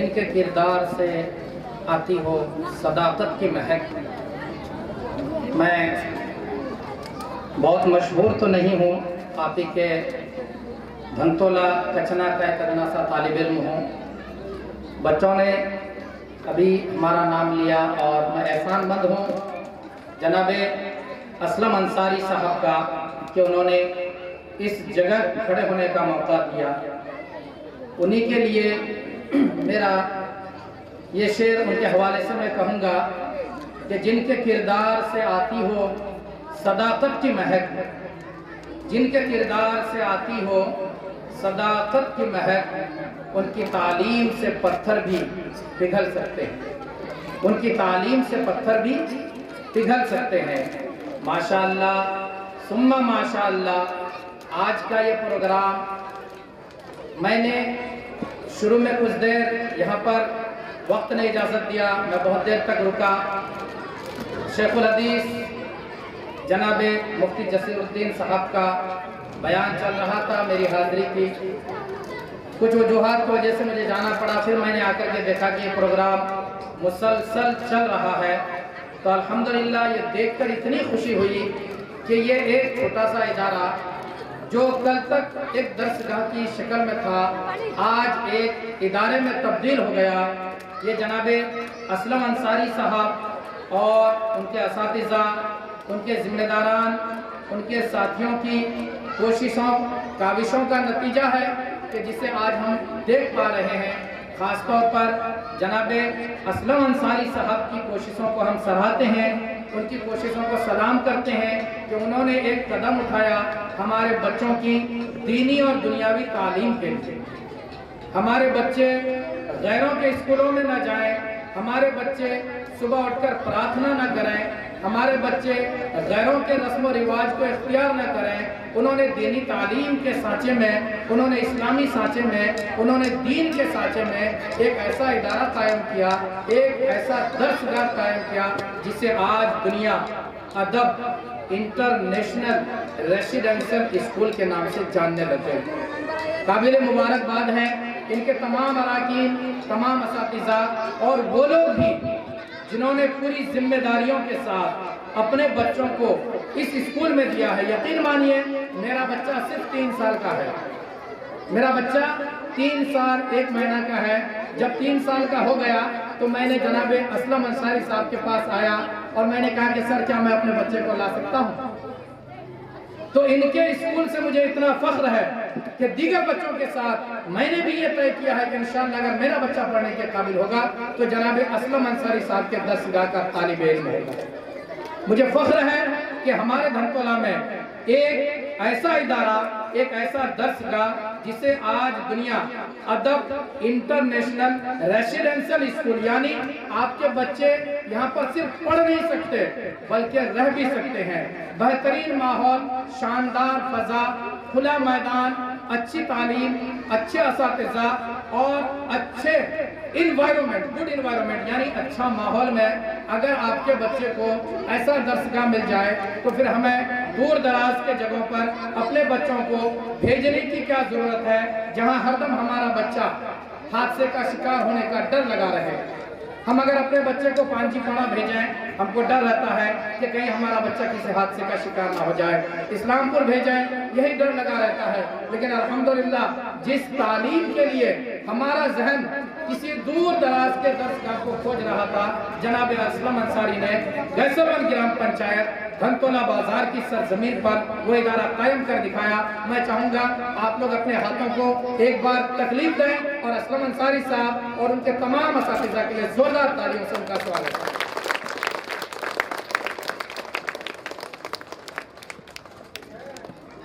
جن کے کردار سے آتی ہو صداقت کی مہک۔ میں بہت مشہور تو نہیں ہوں، آپ ہی کے دھنتولا کچنا کا ایک ادنا سا طالب علم ہوں۔ بچوں نے ابھی ہمارا نام لیا اور میں احسان مند ہوں جناب اسلم انصاری صاحب کا کہ انہوں نے اس جگہ کھڑے ہونے کا موقع دیا۔ انہی کے لیے میرا یہ شعر ان کے حوالے سے میں کہوں گا کہ جن کے کردار سے آتی ہو صداقت کی مہک، جن کے کردار سے آتی ہو صداقت کی مہک، ان کی تعلیم سے پتھر بھی پگھل سکتے ہیں، ان کی تعلیم سے پتھر بھی پگھل سکتے ہیں۔ ماشاءاللہ ثم ماشاءاللہ آج کا یہ پروگرام میں نے شروع میں کچھ دیر یہاں پر وقت نے اجازت دیا، میں بہت دیر تک رکا۔ شیخ الحدیث جناب مفتی جسیر الدین صاحب کا بیان چل رہا تھا، میری حاضری کی کچھ وجوہات کی وجہ سے مجھے جانا پڑا۔ پھر میں نے آ کر کے دیکھا کہ یہ پروگرام مسلسل چل رہا ہے، تو الحمدللہ یہ دیکھ کر اتنی خوشی ہوئی کہ یہ ایک چھوٹا سا ادارہ جو کل تک ایک درسگاہ کی شکل میں تھا، آج ایک ادارے میں تبدیل ہو گیا۔ یہ جناب اسلم انصاری صاحب اور ان کے اساتذہ، ان کے ذمہ داران، ان کے ساتھیوں کی کوششوں کاوشوں کا نتیجہ ہے کہ جسے آج ہم دیکھ پا رہے ہیں۔ خاص طور پر جناب اسلم انصاری صاحب کی کوششوں کو ہم سراہتے ہیں، ان کی کوششوں کو سلام کرتے ہیں کہ انہوں نے ایک قدم اٹھایا ہمارے بچوں کی دینی اور دنیاوی تعلیم کے لیے۔ ہمارے بچے غیروں کے اسکولوں میں نہ جائیں، ہمارے بچے صبح اٹھ کر پرارتھنا نہ کریں، ہمارے بچے غیروں کے رسم و رواج کو اختیار نہ کریں۔ انہوں نے دینی تعلیم کے سانچے میں، انہوں نے اسلامی سانچے میں، انہوں نے دین کے سانچے میں ایک ایسا ادارہ قائم کیا، ایک ایسا درسگاہ قائم کیا جسے آج دنیا ادب انٹرنیشنل ریسیڈنشل اسکول کے نام سے جاننے لگے۔ قابل مبارکباد ہیں ان کے تمام اراکین، تمام اساتذہ اور وہ لوگ بھی جنہوں نے پوری ذمہ داریوں کے ساتھ اپنے بچوں کو اس اسکول میں دیا ہے۔ یقین مانیے میرا بچہ صرف 3 سال کا ہے، میرا بچہ 3 سال 1 مہینہ کا ہے۔ جب 3 سال کا ہو گیا تو میں نے جناب اسلم انصاری صاحب کے پاس آیا اور میں نے کہا کہ سر کیا میں اپنے بچے کو لا سکتا ہوں؟ تو ان کے اسکول سے مجھے اتنا فخر ہے کہ دیگر بچوں کے ساتھ میں نے بھی یہ طے کیا ہے کہ انشاءاللہ اگر میرا بچہ پڑھنے کے قابل ہوگا تو جناب اسلم انصاری صاحب کے درسگاہ کا طالب علم ہوگا۔ مجھے فخر ہے کہ ہمارے دھنتولا میں ایک ایسا ادارہ، ایک ایسا درسگاہ جسے آج دنیا ادب انٹرنیشنل ریسیڈنشل اسکول، یعنی آپ کے بچے یہاں پر صرف پڑھ نہیں سکتے بلکہ رہ بھی سکتے ہیں۔ بہترین ماحول، شاندار فضا، کھلا میدان، اچھی تعلیم، اچھے اساتذہ اور اچھے انوائرمنٹ، گڈ انوائرمنٹ یعنی اچھا ماحول میں اگر آپ کے بچے کو ایسا درسگاہ مل جائے تو پھر ہمیں دور دراز کے جگہوں پر اپنے بچوں کو بھیجنے کی کیا ضرورت ہے جہاں ہر دم ہمارا بچہ حادثے کا شکار ہونے کا ڈر لگا رہے۔ ہم اگر اپنے بچے کو پانچی پڑا بھیجیں، ہم کو ڈر رہتا ہے کہ کہیں ہمارا بچہ کسی حادثے کا شکار نہ ہو جائے۔ اسلام پور بھیجیں، یہی ڈر لگا رہتا ہے۔ لیکن الحمدللہ جس تعلیم کے لیے ہمارا ذہن کسی دور دراز کے درسگاہ کو کھوج رہا تھا، جناب اسلم انصاری نے گیسرون گرام پنچایت دھنتولا بازار کی سرزمین پر وہ ادارہ قائم کر دکھایا۔ میں چاہوں گا آپ لوگ اپنے ہاتھوں کو ایک بار تکلیف دیں اور اسلم انصاری صاحب اور ان کے تمام اساتذہ کے لیے زوردار تالیوں سے ان کا سوالت ہے۔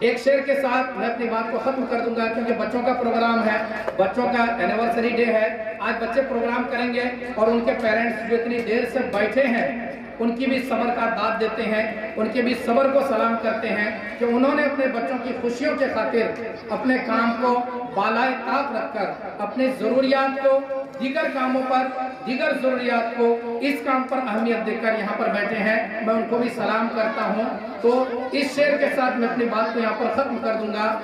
ایک شعر کے ساتھ میں اپنی بات کو ختم کر دوں گا کیونکہ بچوں کا پروگرام ہے، بچوں کا اینیورسری ڈے ہے۔ آج بچے پروگرام کریں گے اور ان کے پیرنٹس جو اتنی دیر سے بیٹھے ہیں ان کی بھی صبر کا داد دیتے ہیں، ان کے بھی صبر کو سلام کرتے ہیں کہ انہوں نے اپنے بچوں کی خوشیوں کے خاطر اپنے کام کو بالائے طاق رکھ کر اپنے ضروریات کو دیگر کاموں پر، دیگر ضروریات کو اس کام پر اہمیت دے کر یہاں پر بیٹھے ہیں۔ میں ان کو بھی سلام کرتا ہوں۔ تو اس شعر کے ساتھ میں اپنی بات کو یہاں پر ختم کر دوں گا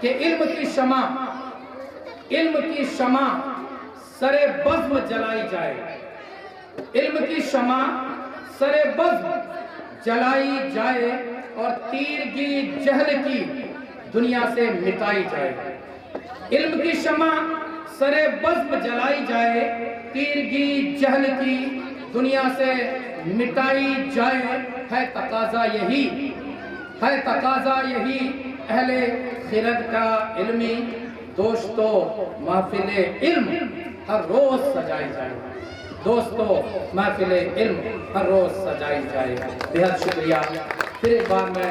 کہ علم کی شمع سر بزم جلائی جائے، علم کی شمع سر بزم جلائی جائے اور تیرگی جہل کی دنیا سے مٹائی جائے۔ علم کی شمع سر بزم جلائی جائے، تیرگی جہل کی دنیا سے مٹائی جائے، ہے تقاضا یہی اہل خرد کا علمی دوستو محفل علم ہر روز سجائی جائے، دوستو محفل علم ہر روز سجائی جائے۔ بہت شکریہ۔ پھر ایک بار میں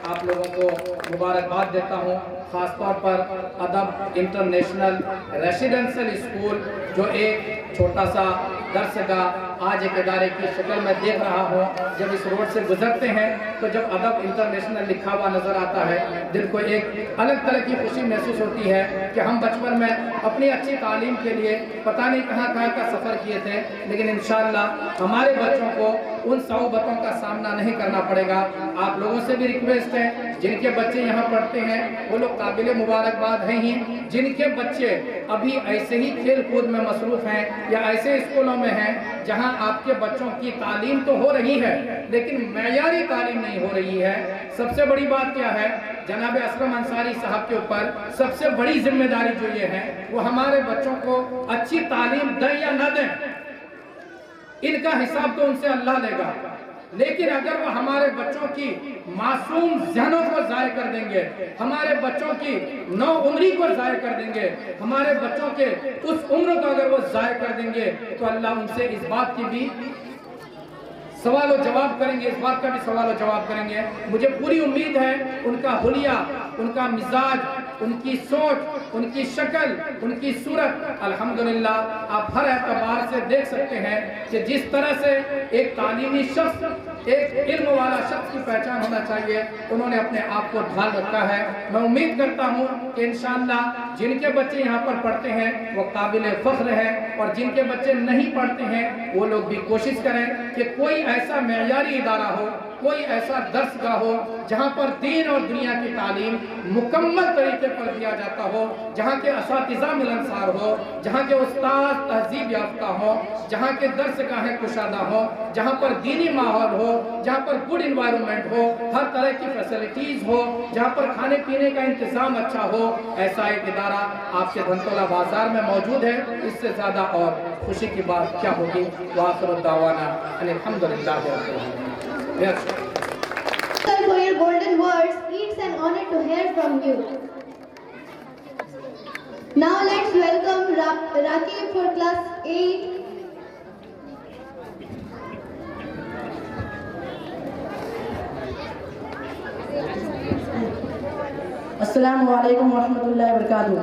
آپ لوگوں کو مبارکباد دیتا ہوں، خاص طور پر ادب انٹرنیشنل ریسیڈنشل اسکول جو ایک چھوٹا سا درسگاہ آج ایک ادارے کی شکل میں دیکھ رہا ہوں۔ جب اس روڈ سے گزرتے ہیں تو جب ادب انٹرنیشنل لکھا ہوا نظر آتا ہے دل کو ایک الگ طرح کی خوشی محسوس ہوتی ہے کہ ہم بچپن میں اپنی اچھی تعلیم کے لیے پتہ نہیں کہاں کا سفر کیے تھے، لیکن انشاءاللہ ہمارے بچوں کو ان صعوبتوں کا سامنا نہیں کرنا پڑے گا۔ آپ لوگوں سے بھی ریکویسٹ ہے، جن کے بچے یہاں پڑھتے ہیں وہ لوگ قابل مبارکباد ہیں ہی، جن کے بچے ابھی ایسے ہی کھیل کود میں مصروف ہیں یا ایسے اسکولوں میں ہیں جہاں آپ کے بچوں کی تعلیم تو ہو رہی ہے لیکن معیاری تعلیم نہیں ہو رہی ہے، سب سے بڑی بات کیا ہے؟ جناب اسلم انصاری صاحب کے اوپر سب سے بڑی ذمہ داری جو یہ ہے وہ ہمارے بچوں کو اچھی تعلیم دیں یا نہ دیں، ان کا حساب تو ان سے اللہ لے گا، لیکن اگر وہ ہمارے بچوں کی معصوم ذہنوں کو ضائع کر دیں گے، ہمارے بچوں کی نو عمری کو ضائع کر دیں گے، ہمارے بچوں کے اس عمر کو اگر وہ ضائع کر دیں گے تو اللہ ان سے اس بات کی بھی سوال و جواب کریں گے، اس بات کا بھی سوال و جواب کریں گے۔ مجھے پوری امید ہے ان کا حلیہ، ان کا مزاج، ان کی سوچ، ان کی شکل، ان کی صورت الحمدللہ آپ ہر اعتبار سے دیکھ سکتے ہیں کہ جس طرح سے ایک تعلیمی شخص، ایک علم والا شخص کی پہچان ہونا چاہیے، انہوں نے اپنے آپ کو ڈھال رکھا ہے۔ میں امید کرتا ہوں کہ انشاءاللہ جن کے بچے یہاں پر پڑھتے ہیں وہ قابل فخر ہیں، اور جن کے بچے نہیں پڑھتے ہیں وہ لوگ بھی کوشش کریں کہ کوئی ایسا معیاری ادارہ ہو، کوئی ایسا درسگاہ ہو جہاں پر دین اور دنیا کی تعلیم مکمل طریقے پر دیا جاتا ہو، جہاں کے اساتذہ ملنسار ہو، جہاں کے استاد تہذیب یافتہ ہو، جہاں کے درسگاہیں کشادہ ہو، جہاں پر دینی ماحول ہو، جہاں پر گڈ انوائرمنٹ ہو، ہر طرح کی فیسلٹیز ہو، جہاں پر کھانے پینے کا انتظام اچھا ہو، ایسا ایک ادارہ آپ کے دھنتولہ بازار میں موجود ہے۔ اس سے زیادہ اور خوشی کی بات کیا ہوگی؟ وآخر دعوانا ان الحمدللہ رب العالمین۔ For your golden words, it's an honor to hear from you. Now let's welcome Rakib for class 8. Assalamu alaikum wa rahmatullahi wa barakatuh.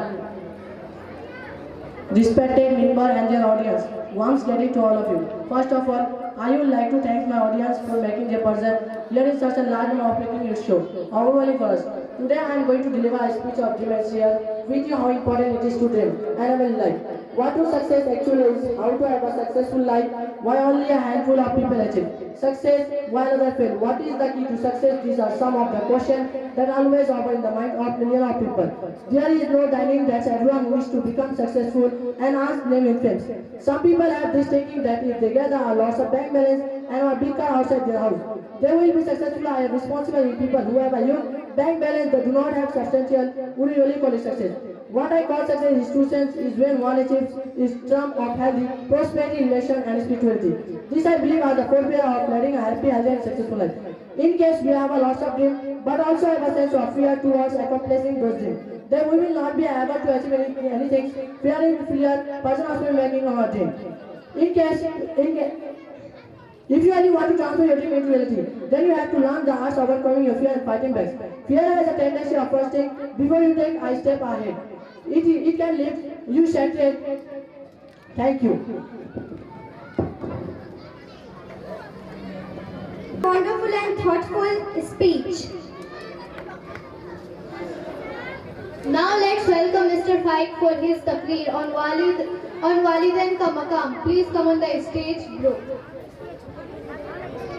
Respected member and their audience, warm greeting to all of you. First of all, I would like to thank my audience for making their presence here in such a large number of making your show. Overwhelming for us. Today I am going to deliver a speech of dream and share with you how important it is to dream and have a life. What true success actually is, how to have a successful life, why only a handful of people achieve success while others fail. What is the key to success? These are some of the questions that always operate in the mind of millions of people. There is no denying that everyone wishes to become successful and earn name and fame. Some people have this thinking that if they get a lots of bank balance and a big car outside their house, they will be successful. I am responsible in people who have a huge bank balance that do not have substantial, would really call it success. What I call success in institutions is when one achieves is term of healthy, prosperity, relation and spirituality. This I believe are the four pillars of leading a happy, healthy and successful life. In case we have a lot of dreams, but also have a sense of fear towards accomplishing those dreams, then we will not be able to achieve anything. Fearing person also making our dream. If you really want to transfer your dream into reality, then you have to learn the art of overcoming your fear and fighting back. Fear has a tendency of first thing before you take a step ahead. It can leave you shattered. Thank you. Wonderful and thoughtful speech. Now let's welcome Mr. Faik for his taqreer on Walidain Ka Maqam. Please come on the stage, bro.